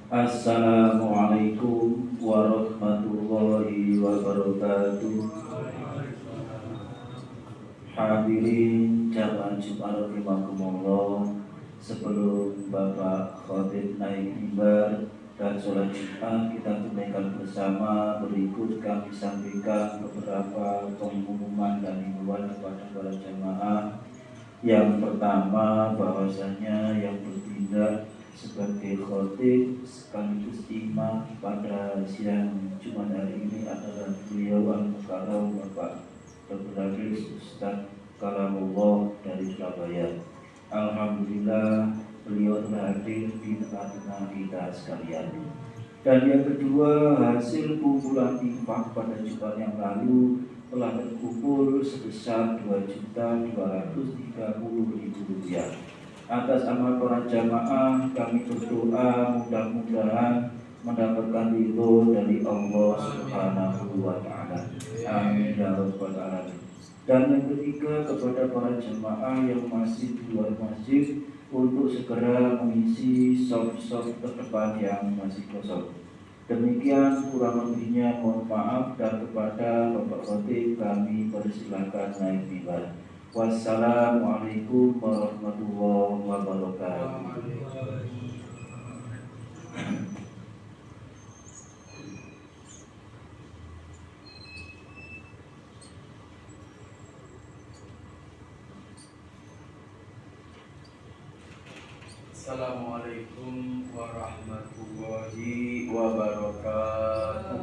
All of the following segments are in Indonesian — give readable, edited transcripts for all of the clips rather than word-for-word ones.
Assalamualaikum warahmatullahi wabarakatuh. Hadirin jamaah Jumat rahimakumullah. Sebelum Bapak Khatib naik mimbar dan sholat Jumat, kita tunaikan bersama. Berikut kami sampaikan beberapa pengumuman dan himbauan kepada para jamaah. Yang pertama, bahwasanya yang bertindak sebagai khatib sekaligus imam pada siang Jumat hari ini adalah beliau Al-Mukarram Bapak Dr. Hafiz Ustaz Kalamullah dari Surabaya. Alhamdulillah beliau telah hadir di tengah-tengah kita sekalian. Dan yang kedua, hasil kumpulan infak pada Jumat yang lalu telah terkumpul sebesar Rp2.230.000. Atas amal para jamaah kami berdoa mudah-mudahan mendapatkan ridho dari Allah Subhanahu wa taala. Amin ya rabbal alamin. Dan yang ketiga, kepada para jamaah yang masih di luar masjid untuk segera mengisi soft terdepan yang masih kosong. Demikian kurang lebihnya, mohon maaf, dan kepada Bapak Khatib kami persilakan naik mimbar. Wassalamualaikum warahmatullahi wabarakatuh. Assalamualaikum warahmatullahi wabarakatuh.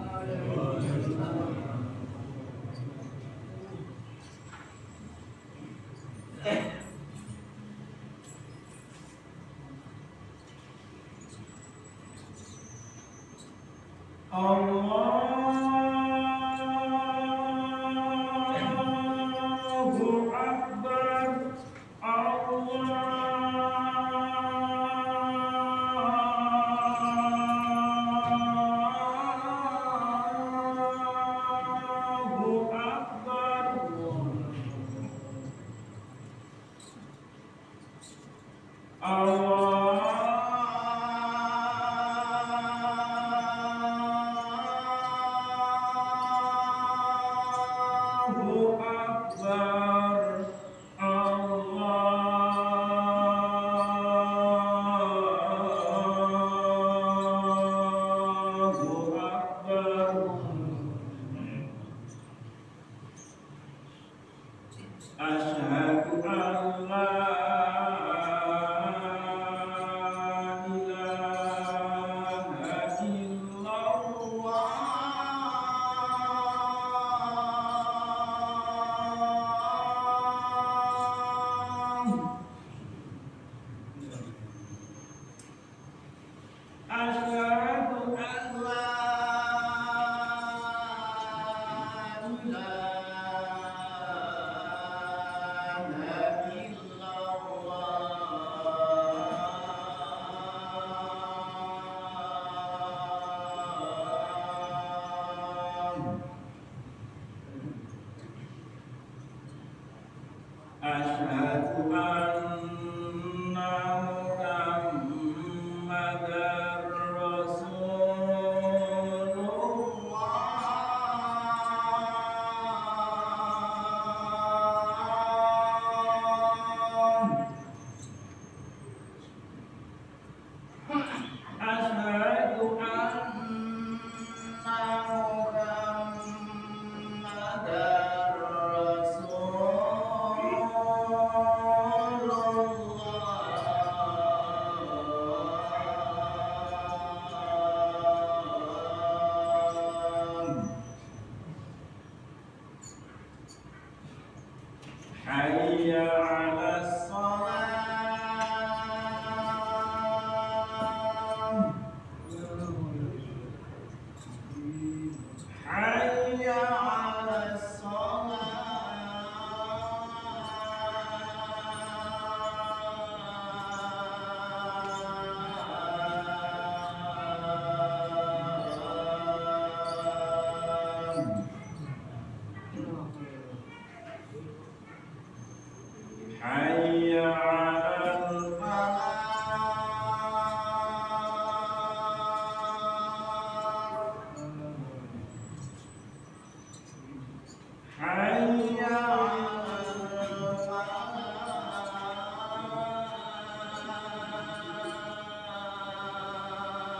Allahu Akbar. Allahu Akbar. Allahu Akbar. Allahu Akbar. Asyhadu an la ilaha illallah. Asyhadu an la ilaha illallah. Asyhadu anna Muhammadar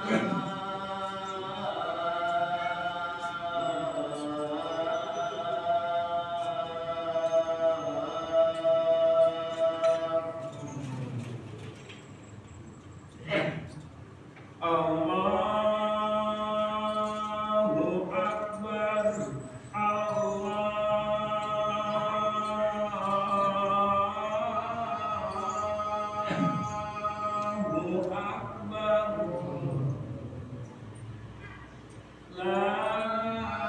Allahu Akbar. Allahu Akbar. La ilaha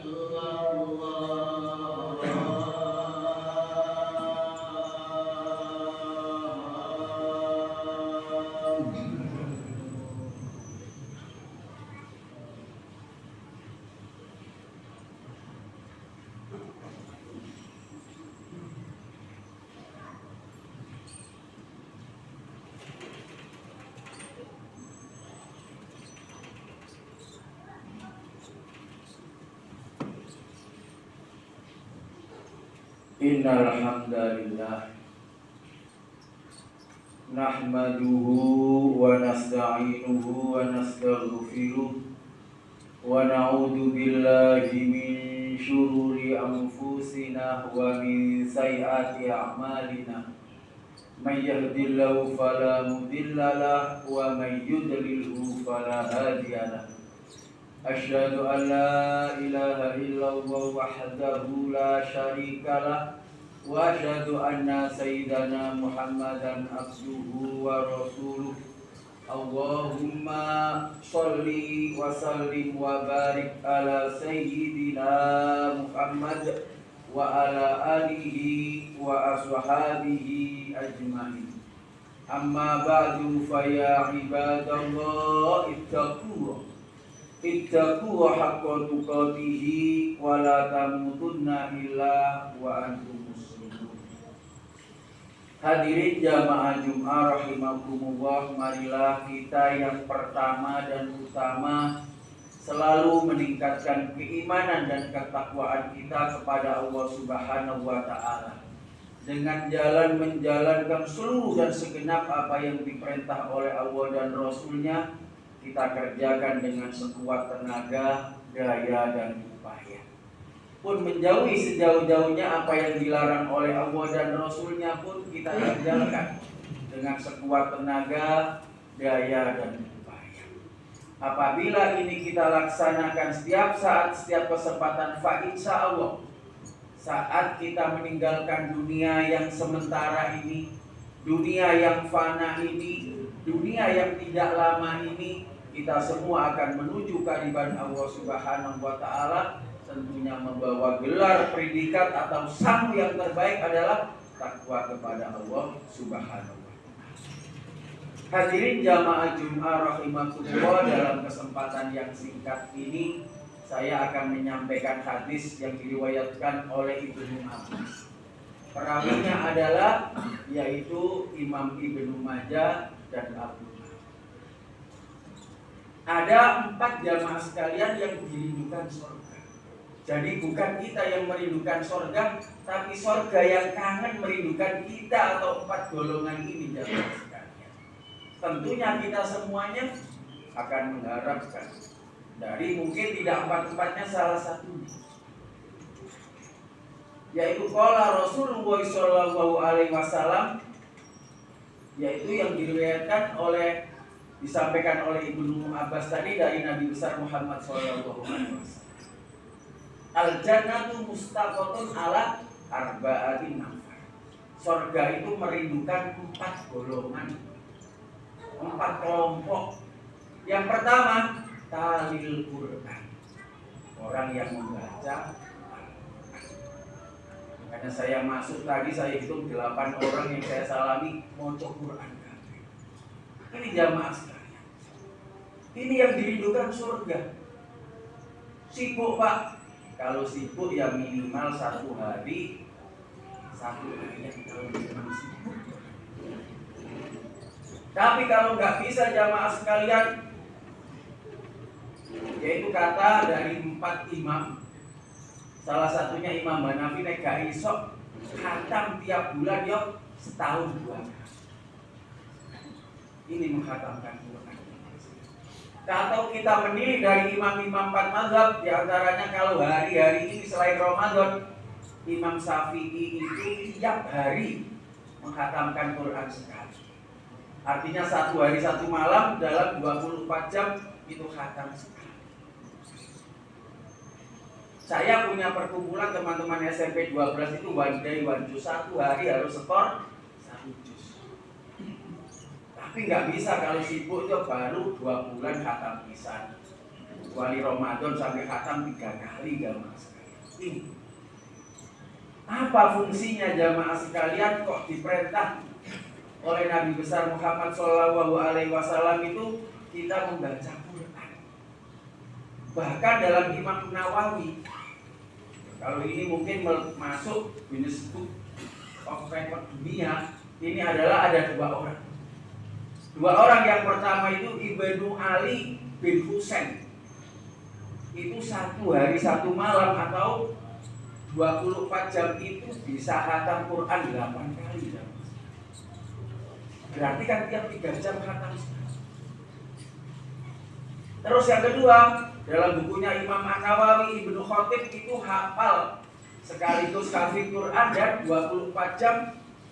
illallah. Innal hamdalillah nahmaduhu wa nasta'inuhu wa nastaghfiruh wa na'udzu billahi min syururi anfusina wa min sayyiati a'malina may yahdihillahu fala mudilla lahu wa may yudlilhu fala hadiya lahu. Asyhadu an la ilaha illallah wahdahu la syarika lah wa asyhadu anna sayyidana Muhammadan abduhu wa rasuluh. Allahumma sholli wa sallim wa barik ala sayyidina Muhammad wa ala alihi wa ashabihi ajmain. Amma ba'du fa ya ibadallah ittaqu haqqa tuqatih wa la tamutunna illa wa antum muslimun. Hadirin jamaah Jumat rahimakumullah, marilah kita yang pertama dan utama selalu meningkatkan keimanan dan ketakwaan kita kepada Allah Subhanahu wa taala dengan jalan menjalankan seluruh dan segenap apa yang diperintah oleh Allah dan Rasul-Nya. Kita kerjakan dengan sekuat tenaga, daya, dan upaya. Pun menjauhi sejauh-jauhnya apa yang dilarang oleh Allah dan Rasul-Nya pun kita kerjakan dengan sekuat tenaga, daya, dan upaya. Apabila ini kita laksanakan setiap saat, setiap kesempatan, fa insya Allah saat kita meninggalkan dunia yang sementara ini, dunia yang fana ini, dunia yang tidak lama ini, kita semua akan menuju kehadiran Allah Subhanahu wa taala, tentunya membawa gelar predikat atau sang yang terbaik adalah takwa kepada Allah Subhanahu wa taala. Hadirin jamaah Jumat rahimakumullah, dalam kesempatan yang singkat ini saya akan menyampaikan hadis yang diriwayatkan oleh Ibnu Abbas. Perawinya adalah yaitu Imam Ibnu Majah dan Abu. Ada 4 jamaah sekalian yang dirindukan surga. Jadi bukan kita yang merindukan surga, tapi surga yang kangen merindukan kita, atau 4 golongan ini jamaah sekalian. Tentunya kita semuanya akan mengharapkan dari mungkin tidak 4-4-nya salah satunya, yaitu qala Rasulullah sallallahu alaihi wasallam, yaitu yang diriwayatkan oleh, disampaikan oleh Ibnu Abbas tadi dari Nabi besar Muhammad sallallahu alaihi wasallam. Al-jannatu mustaqatun ala arba'atin nafar. Surga itu merindukan 4 golongan, 4 kelompok. Yang pertama, talil Quran, orang yang membaca. Karena saya masuk tadi, saya hitung 8 orang yang saya salami maca Quran. Ini jamaah sekalian, ini yang dirindukan surga. Sibuk Pak, kalau sibuk ya minimal 1 hari 1 ayat kalau memang sibuk. Tapi kalau nggak bisa jamaah sekalian, yaitu kata dari 4 imam, salah satunya Imam Hanafi nek gak iso Khatam tiap bulan yuk setahun 2 kali. Ini menghatamkan Quran. Kalau kita menilik dari imam-imam 4 mazhab, diantaranya kalau hari-hari ini selain Ramadan, Imam Syafi'i itu tiap hari menghatamkan Quran sekali. Artinya 1 hari 1 malam dalam 24 jam itu khatam sekali. Saya punya perkumpulan teman-teman SMP 12 itu one day one juz, 1 hari harus setor 1 juz. Tapi nggak bisa kalau sibuk itu baru 2 bulan khatam pisan. Kecuali Ramadan sampai khatam 3 kali jamaah sekalian. Apa fungsinya jamaah sekalian kok diperintah oleh Nabi besar Muhammad SAW itu kita membaca Quran? Bahkan dalam Imam Nawawi, kalau ini mungkin masuk Guinness Book of Record dunia, ini adalah ada 2 orang. 2 orang yang pertama itu Ibnu Ali bin Husain. Itu 1 hari 1 malam atau 24 jam itu bisa khatam Quran 8 kali. Berarti kan tiap 3 jam khatam. Terus yang kedua, dalam bukunya Imam An-Nawawi Ibnu Khatib itu hafal sekaligus hafid Quran dan 24 jam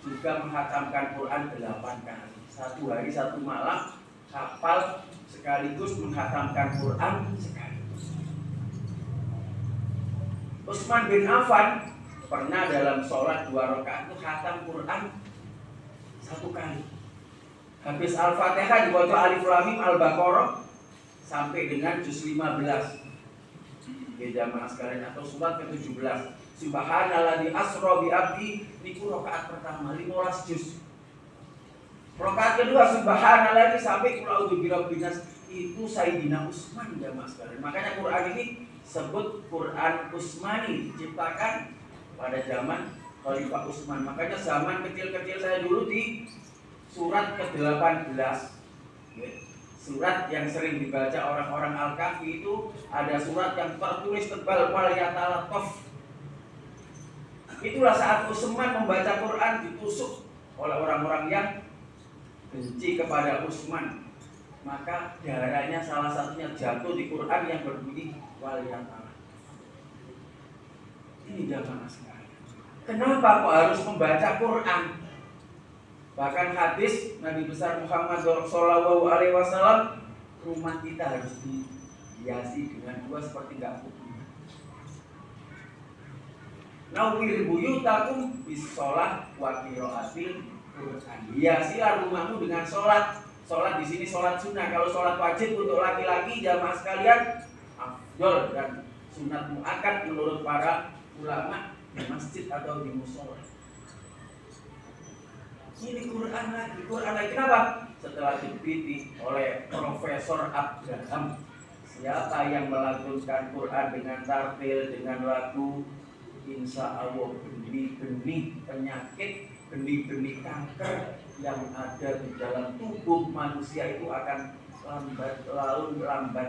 juga menghatamkan Quran 8 kali. 1 hari 1 malam hafal sekaligus menghatamkan Quran sekali. Utsman bin Affan pernah dalam sholat 2 rakaat itu khatam Quran 1 kali. Habis Al-Fatihah dibaca Alif Lam Mim Al-Baqarah sampai dengan juz 15. Ya jamaah sekalian, atau surat ke-17. Subhanalladzi asra bi abdi niku rakaat pertama 15 juz. Rakaat kedua subhanalladzi sampai qul a'udzu birabbin nas itu Sayyidina Utsman jamaah sekalian. Makanya Quran ini sebut Quran Utsmani, diciptakan pada zaman Khalifah Utsman. Makanya zaman kecil-kecil saya dulu di surat ke-18, surat yang sering dibaca orang-orang Al-Kahfi itu ada surat yang tertulis tebal wal yatalataf. Itulah saat Utsman membaca Quran ditusuk oleh orang-orang yang benci kepada Utsman. Maka darahnya salah satunya jatuh di Quran yang berbunyi wal yatalataf. Ini jamaah sekalian. Kenapa kok harus membaca Quran? Bahkan hadis Nabi besar Muhammad SAW, rumah kita harus dihiasi dengan 2 sepertiga putih. Nawwir buyutakum bis shalah wa qiraatil Quran. Hiasilah rumahmu dengan sholat. Sholat di sini sholat sunnah. Kalau sholat wajib untuk laki-laki jamaah sekalian afdol dan sunat muakkad menurut para ulama di masjid atau di mushola. Ini Quran lagi. Kenapa? Setelah diteliti oleh Profesor Abraham, siapa yang melantunkan Quran dengan tartil, dengan lagu, insya Allah benih-benih penyakit, benih-benih kanker yang ada di dalam tubuh manusia itu akan lambat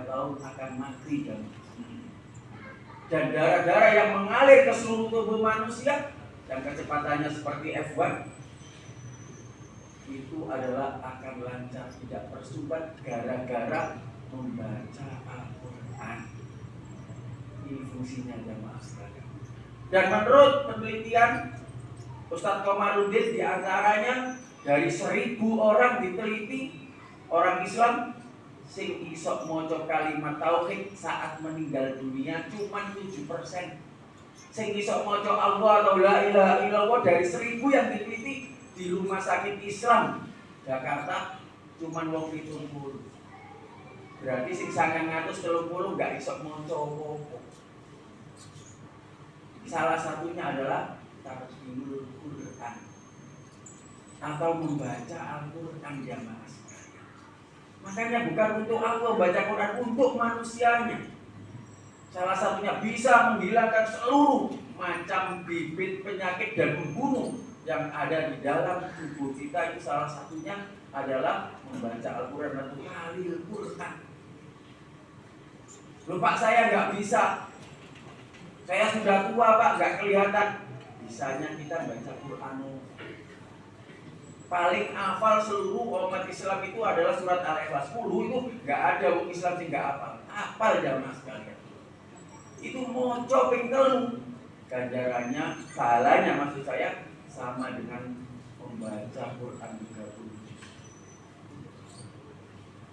laun akan mati. Dan darah-darah yang mengalir ke seluruh tubuh manusia yang kecepatannya seperti F1 itu adalah akan lancar, tidak tersumbat gara-gara membaca Al-Quran. Ini fungsinya jamaah sekalian. Dan menurut penelitian Ustadz Komarudin, diantaranya dari 1000 orang diteliti orang Islam sing isok moco kalimat tauhid saat meninggal dunia cuma 7%. Sing isok moco Allah atau la ilaha illallah dari 1000 yang diteliti di rumah sakit Islam Jakarta cuman wong 70. Berarti sing 930 enggak iso maca apa-apa. Salah satunya adalah tartilul Quran atau membaca Al-Quran jamaah sekalian. Makanya bukan untuk Allah baca Quran, untuk manusianya. Salah satunya bisa menghilangkan seluruh macam bibit penyakit dan membunuh yang ada di dalam tubuh kita. Itu salah satunya adalah membaca Al-Quran atau halil Quran. Loh Pak, saya nggak bisa, saya sudah tua Pak, nggak kelihatan. bisanya kita baca Quran. Paling hafal seluruh umat Islam itu adalah surat Al-Ikhlas. 10 itu nggak ada umat Islam sih nggak hafal. Hafal jamaah sekalian. Itu moco pingkel. Ganjarannya, pahalanya maksud saya sama dengan membaca Quran 30 juz.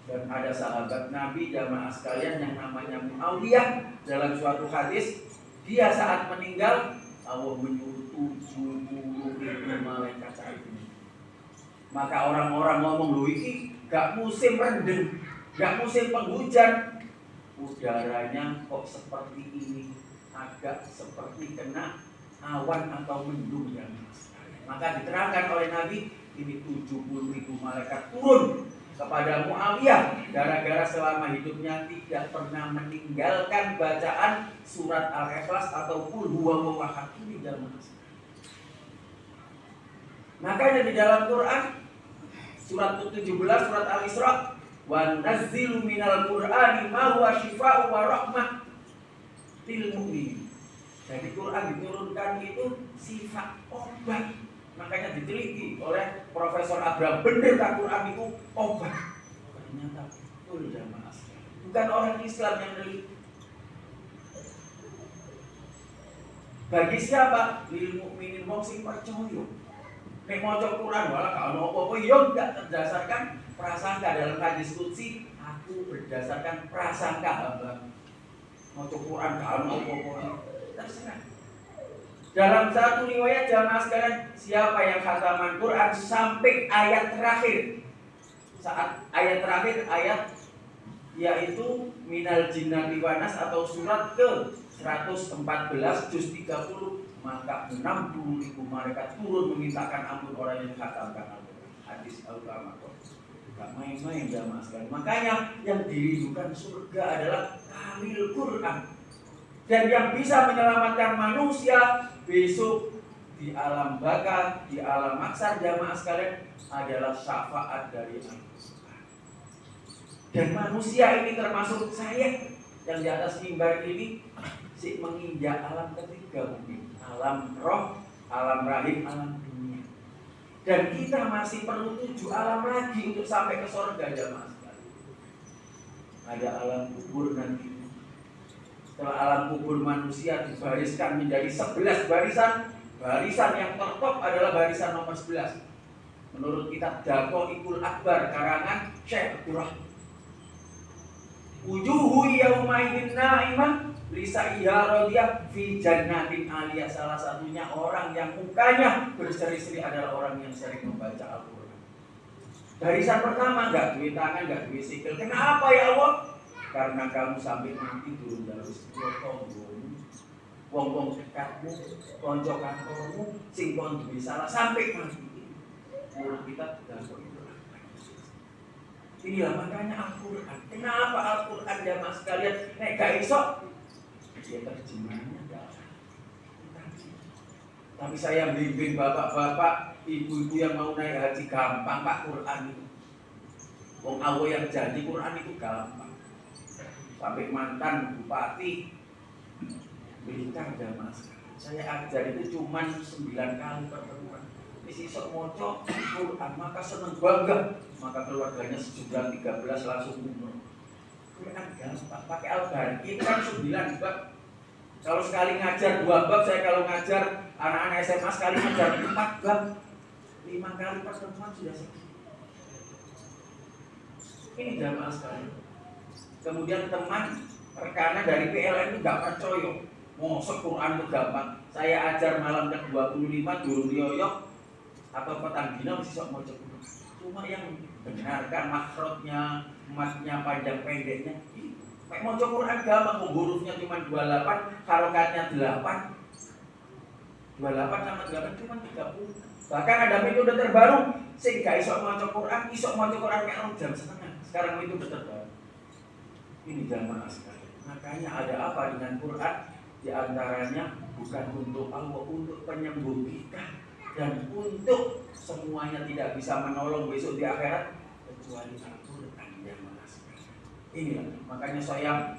Dan ada sahabat Nabi jamaah sekalian yang namanya Muawiyah, dalam suatu hadis dia saat meninggal Allah menyuruh 70.000 malaikat ini. Maka orang-orang ngomong, loh ini gak musim rendeng, gak musim penghujan, udaranya kok seperti ini, agak seperti kena awan atau mendung ya. Maka diterangkan oleh Nabi, ini 70.000 malaikat turun kepada Muawiyah gara-gara selama hidupnya tidak pernah meninggalkan bacaan surat Al-Ikhlas atau Qul huwallahu ahad. Ini jamaah. Makanya di dalam Quran surat 17 surat Al-Isra, wa nazzilu minal Qur'ani ma huwa syifaa'un wa rahmah lil mu'minin. Jadi Quran diturunkan itu sifat obat. Makanya diteliti oleh Profesor Abraham, benar tak Quran itu obat? Ternyata betul jamaah. Bukan orang Islam yang neliti. Bagi siapa? Lil mu'minin, wong sing percaya. Nek maca Quran wala kalau apa-apa yo enggak berdasarkan prasangka. Dalam hadis qudsi, aku berdasarkan prasangka hamba. Maca Quran kalau apa-apa terserah. Dalam satu riwayat jamaah sekalian, siapa yang khataman Quran sampai ayat terakhir, saat ayat terakhir ayat yaitu minal jinnati wanas atau surat ke 114 juz 30, maka 60.000 malaikat turun memintakan ampun orang yang khatamkan Al-Quran. Hadis Al-Qamah. Gak main-main jamaah sekalian. Makanya yang dirindukan surga adalah kamil Quran. Dan yang bisa menyelamatkan manusia besok di alam bakat, di alam maksar jamaah sekalian adalah syafaat dari Al-Quran. Dan manusia ini termasuk saya yang di atas mimbar ini si menginjak alam ketiga mungkin. Alam roh, alam rahim, alam dunia. Dan kita masih perlu 7 alam lagi untuk sampai ke surga jamaah sekalian. Ada alam kubur nanti. Setelah alam kubur manusia dibariskan menjadi 11 barisan. Barisan yang tertop adalah barisan nomor 11. Menurut kitab Daqaiqul Akbar karangan Syekh Abdul Rahman. Wujuhu yaumaidin na'imah lisaiha radiyah fi jannatin aliyah. Salah satunya orang yang mukanya berseri-seri adalah orang yang sering membaca Al-Quran. Barisan pertama, gak duit tangan, gak duit sikil. Kenapa ya Allah? Karena kamu sampai mati turun dari 10 tombol. Wong-wong dekatmu, konco kantormu, sing kon duwe salah sampai mati. Mulut kita tidak itu. Inilah makanya Al-Quran. Kenapa Al-Quran jamaah sekalian? Nek gak iso ya terjemahannya enggak. Tapi saya bimbing bapak-bapak, ibu-ibu yang mau naik haji gampang Pak Quran itu. Wong Allah yang janji Quran itu gampang. Sampai mantan bupati Blitar jamaah sekalian. Saya ajar itu cuma 9 kali pertemuan. Isi sok moco Quran maka seneng bangga. Maka keluarganya sejumlah 13 langsung umroh. Quran gampang. Pakai Al-Baqarah itu kan 9 bab. Kalau sekali ngajar 2 bab, saya kalau ngajar anak-anak SMA sekali ngajar 4 bab, 5 kali pertemuan sudah selesai. Ini jamaah sekali. Kemudian teman rekanan dari PLN itu gak percaya. Mosok Quran itu gampang. Saya ajar malam ke-25 durung rioyok atau petang dina mesti sok maca Quran. Cuma yang benarkan makhrajnya, matnya panjang pendeknya. Nek maca Quran gampang, hurufnya cuma 28, harokatnya 8. 28 sama 8 cuma 30. Bahkan ada metode terbaru sing gak iso maca Quran, iso maca Quran kayak jam setengah. Sekarang metode terbaru. Ini jamaah sekalian. Makanya ada apa dengan Quran? Di antaranya bukan untuk Allah, untuk penyembuh kita dan untuk semuanya tidak bisa menolong besok di akhirat kecuali Al-Quran jamaah sekalian. Inilah makanya saya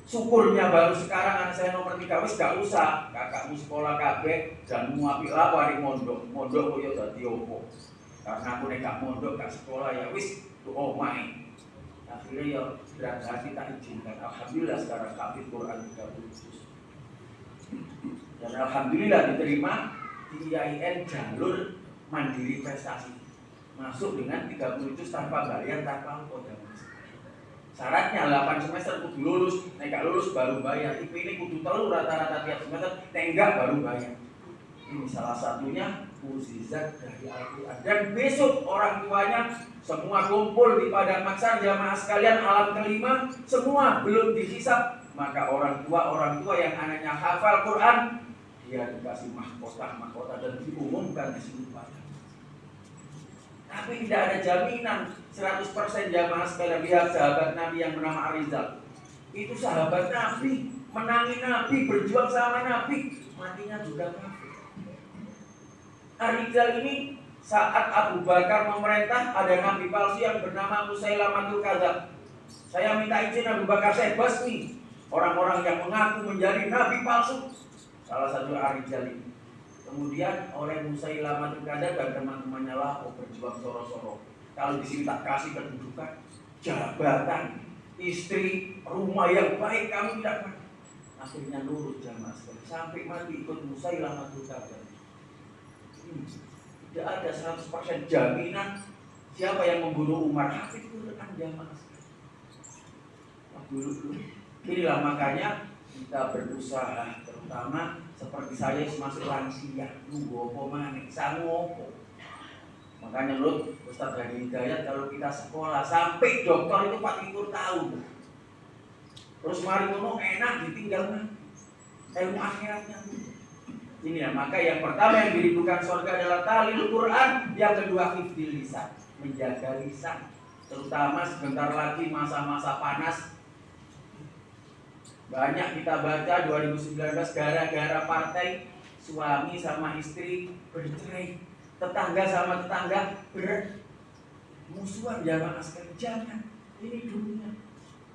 Syukurnya baru sekarang anak saya nomor 3 wis gak usah kakakmu sekolah kabeh dan muapi lah wari mondok koyo dadi opo. Karena aku nek gak mondok gak sekolah ya wis tu omahe. Akhirnya ya berat hati tak izinkan. Alhamdulillah sekarang hafid Quran 30 juz. Dan alhamdulillah diterima di IAIN jalur mandiri prestasi. Masuk dengan 30 juz tanpa bayar tanpa kode. Syaratnya 8 semester kudu lulus, nek gak lulus baru bayar. IP ini kudu telu rata-rata tiap semester, nek enggak baru bayar. Ini salah satunya mukjizat dari Al-Quran. Dan besok orang tuanya semua kumpul di padang mahsyar jamaah sekalian alam kelima, semua belum dihisab. Maka orang tua yang anaknya hafal Quran, dia dikasih mahkota dan diumumkan di seluruh padang. Tapi tidak ada jaminan 100% jamaah sekalian. Lihat sahabat Nabi yang bernama Arizal. Itu sahabat Nabi, menangi Nabi, berjuang sama Nabi, matinya juga kafir. Arizal ini saat Abu Bakar memerintah, ada nabi palsu yang bernama Musailamatul Kadzab. Saya minta izin Abu Bakar, saya basmi orang-orang yang mengaku menjadi nabi palsu. Salah satu Arizal ini. Kemudian oleh Musailamatul Kadzab dan teman-temannya lah berjuang soro-soro. Kalau di sini tak kasih kedudukan, jabatan, istri, rumah yang baik, kamu tidak mau. Akhirnya nurut jamaah sekali. Sampai mati ikut Musailamatul Kadzab. Tidak ada 100% jaminan siapa yang membunuh Umar. Hafid Quran jamaah sekali. Inilah makanya kita berusaha, terutama seperti saya masuk lansia, nunggu apa maneh, sangu apa. Makanya Lut, Ustaz Hadi Hidayat kalau kita sekolah sampai dokter itu 40 tahun. Terus mari ngono enak ditinggal ilmu akhiratnya. Ini ya, maka yang pertama yang dirindukan surga adalah tahlil Quran, yang kedua hifdzil lisan, menjaga lisan. Terutama sebentar lagi masa-masa panas. Banyak kita baca 2019 gara-gara partai suami sama istri bercerai, tetangga sama tetangga bermusuhan. Jamaah sekalian, jangan, ini dunia,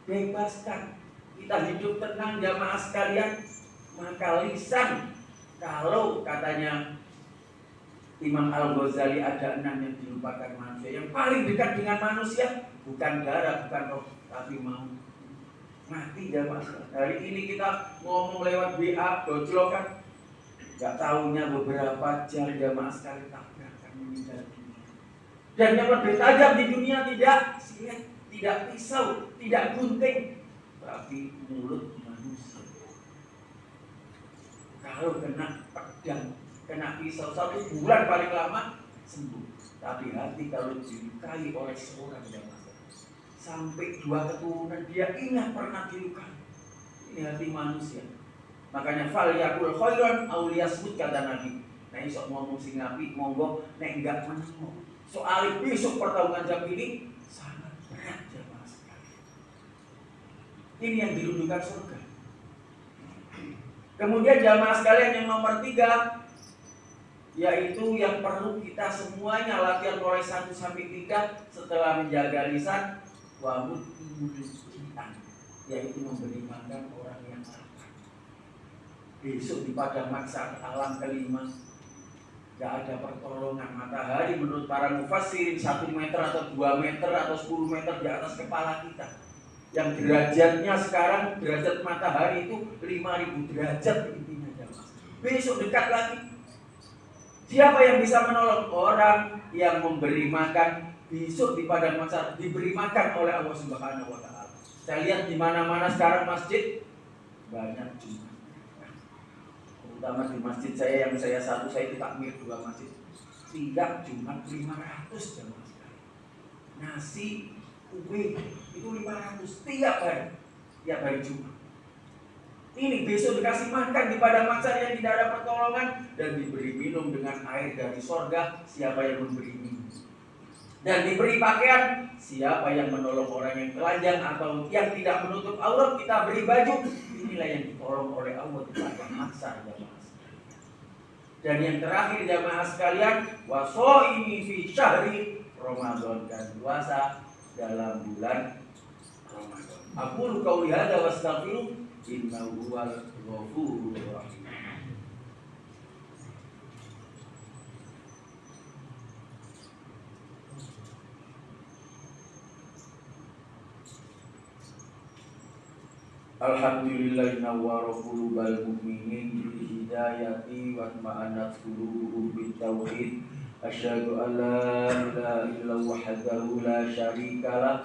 bebaskan, kita hidup tenang jamaah sekalian. Maka lisan, kalau katanya Imam Al-Ghazali ada 6 yang dilupakan manusia. Yang paling dekat dengan manusia bukan darah, bukan roh, tapi mau mati jamaah. Hari ini kita ngomong lewat WA, dojlokan, gak tahunya beberapa jam jamaah sekali tabrakan meninggal dunia. Dan yang lebih tajam di dunia tidak silet, tidak pisau, tidak gunting, tapi mulut manusia. Kalau kena pedang, kena pisau 1 bulan paling lama sembuh. Tapi hati kalau dilukai oleh seorang jamaah sampai 2 keturunan dia ingat pernah dilukai. Ini hati manusia. Makanya fal yakul khairan aw liyasmut kata Nabi. Nah isok ngomong sing apik monggo, nek enggak meneng. Soal besok pertarungan jam ini sangat berat jamaah sekali. Ini yang dirindukan surga. Kemudian jamaah sekalian yang nomor 3, yaitu yang perlu kita semuanya latihan mulai 1 sampai 3 setelah menjaga lisan, wa mut'imul ji'an, yaitu memberi makan orang yang lapar. Besok di padang mahsyar alam kelima gak ada pertolongan. Matahari menurut para mufassirin 1 meter atau 2 meter atau 10 meter di atas kepala kita. Yang derajatnya sekarang derajat matahari itu 5.000 derajat intinya jamaah. Besok dekat lagi. Siapa yang bisa menolong? Orang yang memberi makan. Besok di padang mahsyar diberi makan oleh Allah Subhanahu wa taala. Saya lihat di mana-mana sekarang masjid banyak Jumat. Terutama di masjid saya yang saya itu takmir 2 masjid. Tiap Jumat 500 jamaah sekali. Nasi, kue itu 500 tiap hari Jumat. Ini besok dikasih makan di padang mahsyar yang tidak ada pertolongan dan diberi minum dengan air dari sorga. Siapa yang memberi minum? Dan diberi pakaian, siapa yang menolong orang yang telanjang atau yang tidak menutup aurat, kita beri baju. Inilah yang ditolong oleh Allah di padang mahsyar jamaah sekalian. Dan yang terakhir jamaah sekalian, wasoimi fi syahri Ramadan, dan puasa dalam bulan Ramadan. Aqulu qauli hadza wastaghfiru innahu huwal ghafurur rahim. Alhamdulillah nawwara qulubal mu'minin bil hidayati wa ma'anat qulubuhum bit tauhid. Asyhadu an la ilaha illallah wahdahu la syarika lah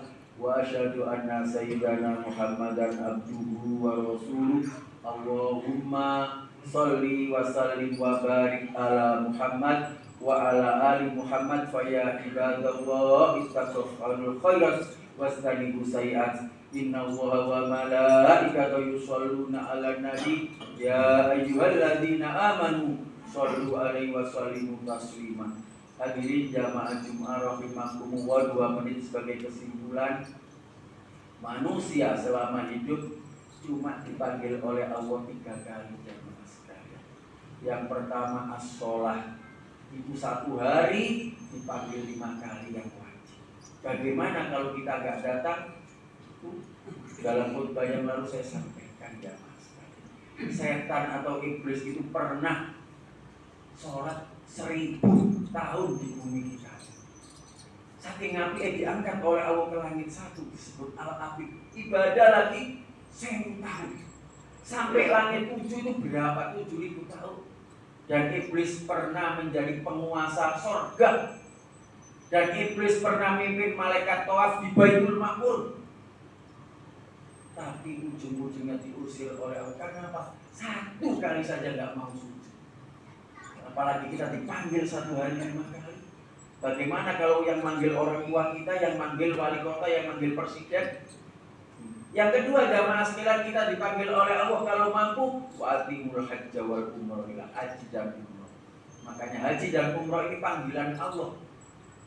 wa asyhadu anna sayyidana Muhammadan abduhu wa rasuluh. Allahumma sholli wa sallim wa barik ala Muhammad wa ala ali Muhammad fa ya ibadallah ittaqul khairat wastanibu sayiat. Inna Allaha wa malaikatahu yusholluna 'alan nabi ya ayyuhalladzina amanu shollu 'alaihi wa sallimu taslima. Hadirin jamaah Jumat rahimakumullah, 2 menit sebagai kesimpulan. Manusia selama hidup cuma dipanggil oleh Allah 3 kali jamaah sekalian. Yang pertama as-sholah, itu 1 hari dipanggil 5 kali yang wajib. Bagaimana kalau kita gak datang? Dalam khutbah yang lalu saya sampaikan jamaah sekalian, setan atau iblis itu pernah sholat 1000 tahun di bumi kita. Saking api diangkat oleh Allah ke langit 1 disebut al-api. Ibadah lagi 1000 tahun. Sampai langit 7 itu berapa? 7000 tahun. Dan iblis pernah menjadi penguasa surga. Dan iblis pernah memimpin malaikat tawaf di Baitul Ma'mur. Tapi ujung-ujungnya diusir oleh Allah. Karena apa? 1 kali saja nggak mau sujud. Apalagi kita dipanggil 1 hari 5 kali. Bagaimana kalau yang manggil orang tua kita, yang manggil wali kota, yang manggil presiden? Yang kedua jamaah sekalian, kita dipanggil oleh Allah kalau mampu wa'atimul hajja wal umrah, haji dan umrah. Makanya haji dan umrah ini panggilan Allah.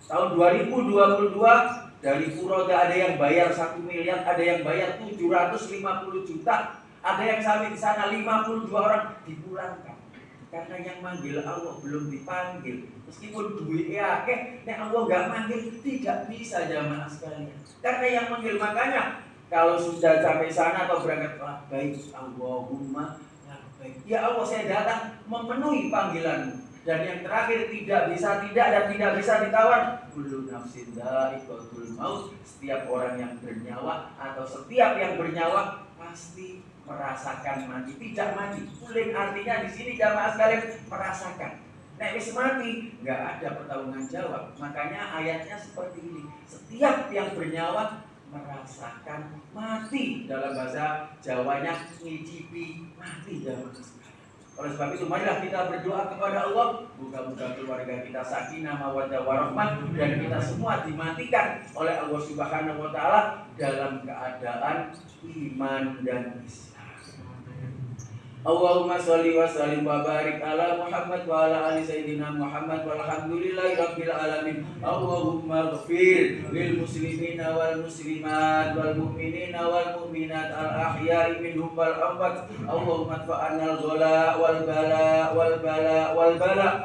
Tahun 2022 dari Furoda ada yang bayar 1 miliar, ada yang bayar 750 juta, ada yang sampai di sana 52 orang dipulangkan. Karena yang manggil Allah belum dipanggil. Meskipun duitnya akeh, nek Allah enggak manggil tidak bisa jamaah sekalian. Karena yang manggil, makanya kalau sudah sampai sana atau berangkat baik Allahumma baik. Ya Allah, saya datang memenuhi panggilanmu. Dan yang terakhir tidak bisa tidak dan tidak bisa ditawar. Kullu nafsin dha'iqatul maut. Setiap orang yang bernyawa atau setiap yang bernyawa pasti merasakan mati. Tidak mati. Kulin artinya di sini jamaah sekalian merasakan. Nek wis mati nggak ada pertanggungan jawab. Makanya ayatnya seperti ini. Setiap yang bernyawa merasakan mati. Dalam bahasa Jawanya ngicipi mati jamaah sekalian. Oleh sebab itu marilah kita berdoa kepada Allah, moga-moga keluarga kita sakinah mawaddah warahmah dan kita semua dimatikan oleh Allah Subhanahu wa taala dalam keadaan iman dan Islam. Allahumma sholli wa sallim wa barik ala Muhammad wa ala ali sayyidina Muhammad walhamdulillahi rabbil alamin. Allahumma ighfir lil muslimina wal muslimat wal mu'minina wal mu'minat al ahya'i minhum wal amwat. Allahumma adfa'anal ghala wal bala wal bala wal bala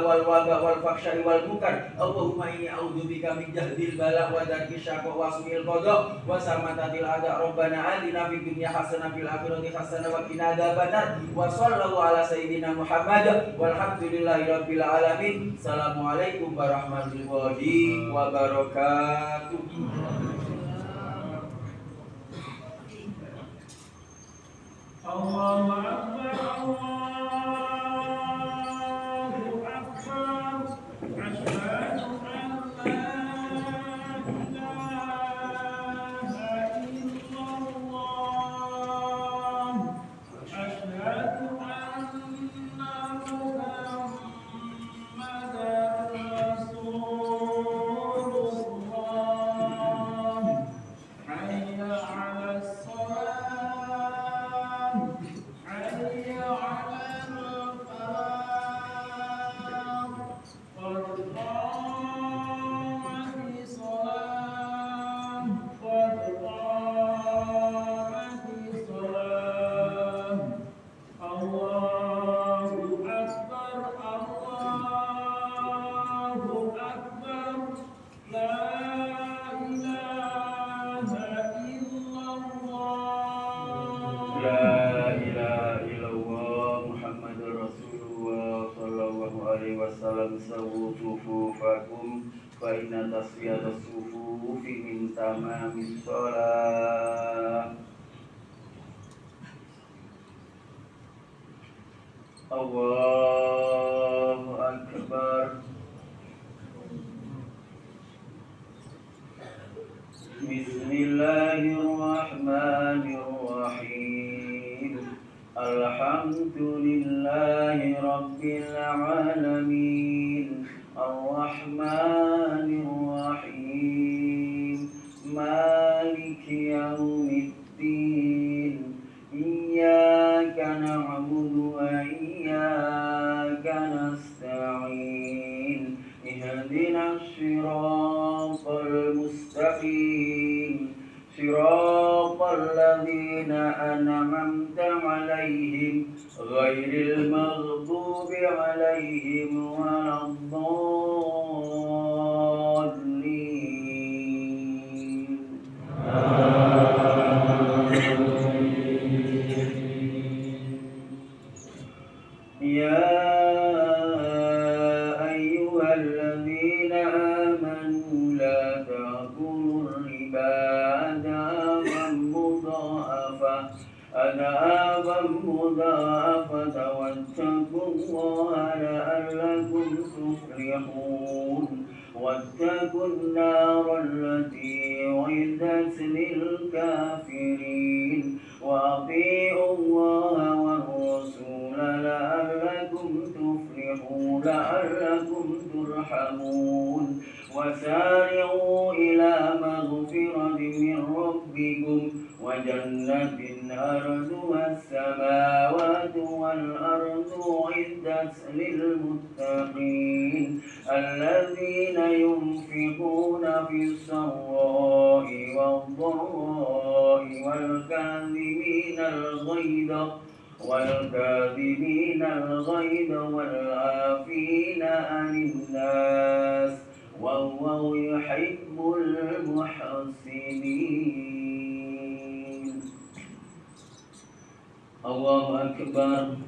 wal waba wal fahsya'i wal munkar. Allahumma inni a'udzubika min jahdil bala wa darki syaqqa wa su'il qada wa samatatil ada. Rabbana atina fid dunya hasanah fil akhirati hasanah wa qina adzabannar. Wa sallallahu ala sayyidina Muhammad walhamdulillahi rabbil alamin. Assalamualaikum warahmatullahi wabarakatuh. Allahu Akbar, Allahu Akbar. Asyhadu an la ilaha illallah. Asyhadu anna Muhammadan Rasulullah. Hayya 'alas shalah. Hayya 'ala sawu sufufakum fa inna tasfiyata sufufi min tamamis shalah. Allahu akbar. Bismillahirrahmanirrahim. Alhamdulillahi rabbil alamin. Ar-Rahmanir-Rahim. Maliki yaumiddin. Iyyaka na'budu wa iyyaka nasta'in. Ihdinas siratal mustaqim. Siratal ladzina an'amta 'alaihim ghairil maghdubi 'alaihim waladdallin. Ya ayyuhalladzina amanu la ta'kulur riba adhafan mudha'afatan wattaqullaha la'allakum tuflihun. Wattaqun naral lati u'iddat lil kafirin wa athi'ullaha war rasula la'allakum tuflihun la'allakum turhamun. Wasari'u ila maghfiratin min rabbikum wa jannatin arduha as-samawati wal ardu u'iddat lil muttaqin alladzina yunfiquna fis sarra'i wad dharra'i wal kadhimina al-ghayza wal 'afina 'anil nas wallahu yuhibbul muhsinin. Allahu akbar.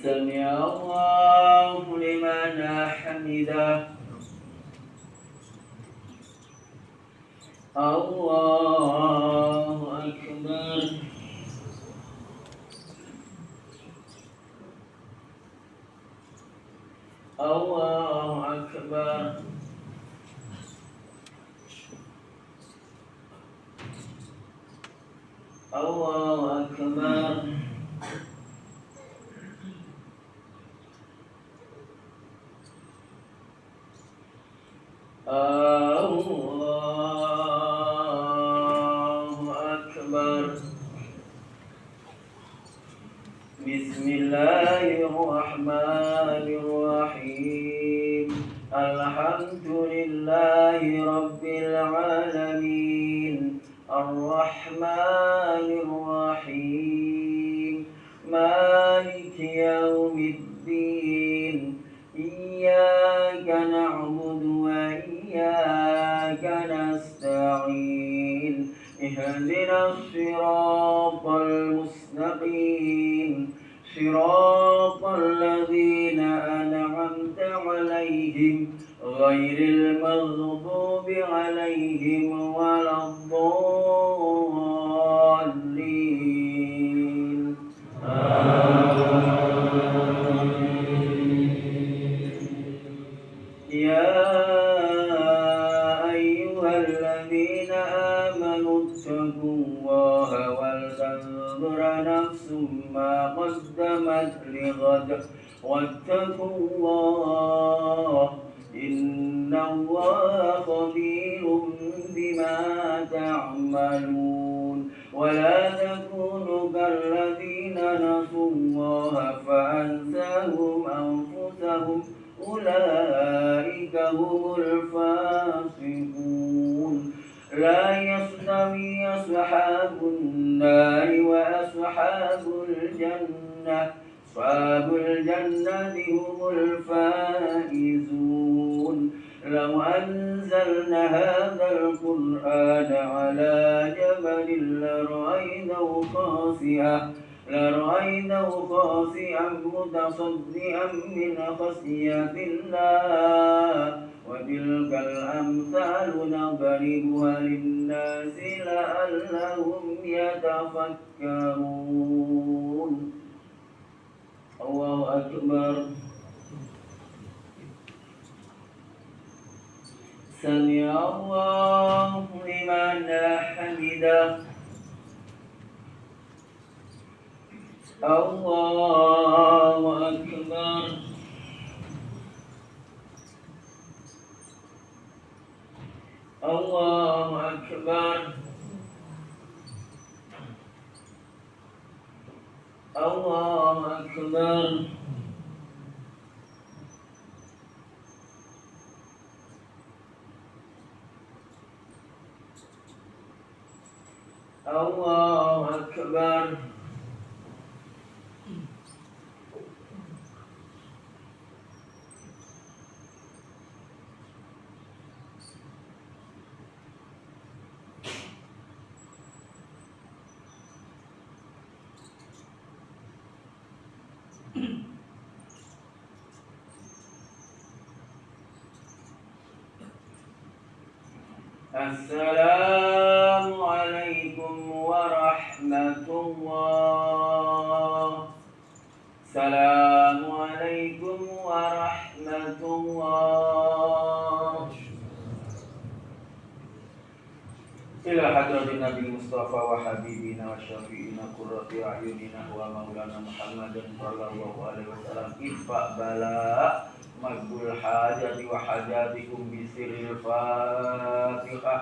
Sami'a Allahu liman hamidah. Allahu akbar. Allahu akbar. Allahu akbar. Allahu akbar. Bismillahirrahmanirrahim. Alhamdulillahi rabbil alamin. Ar-Rahmanir-Rahim. Maliki yaumiddin. Iyyaka na'budu wa iyyaka nasta'in. Ihdinas siratal mustaqim. Siratal ladzina an'amta 'alaihim ghairil maghdubi 'alaihim waladdallin. Ya ayyuhalladzina amanu ittaqullaha wal tanzur nafsum ma qaddamat lighad wattaqullaha innallaha khabirun bima ta'malun. ولا تكونوا كالذين نسوا الله فأنساهم أنفسهم أولئك هم الفاسقون. لا يستوي أصحاب النار وأصحاب الجنة أصحاب الجنة هم الفائزون. لو أنزلنا هذا القرآن على جبل لرأيته خاشعا متصدعا من خشية الله وتلك الأمثال نضربها للناس لعلهم يتفكرون. الله أكبر. سمع الله لمن حمده. الله أكبر. الله أكبر. الله أكبر. الله أكبر. السلام عليكم ورحمة الله. السلام عليكم ورحمة الله. إلى حضرة النبي المصطفى وحبيبنا وشفيعنا قرة أعيننا ومولانا محمد صلى الله عليه وسلم إدفع بلاء مقبول حاجات وحاجاتكم بسر الفاتحة.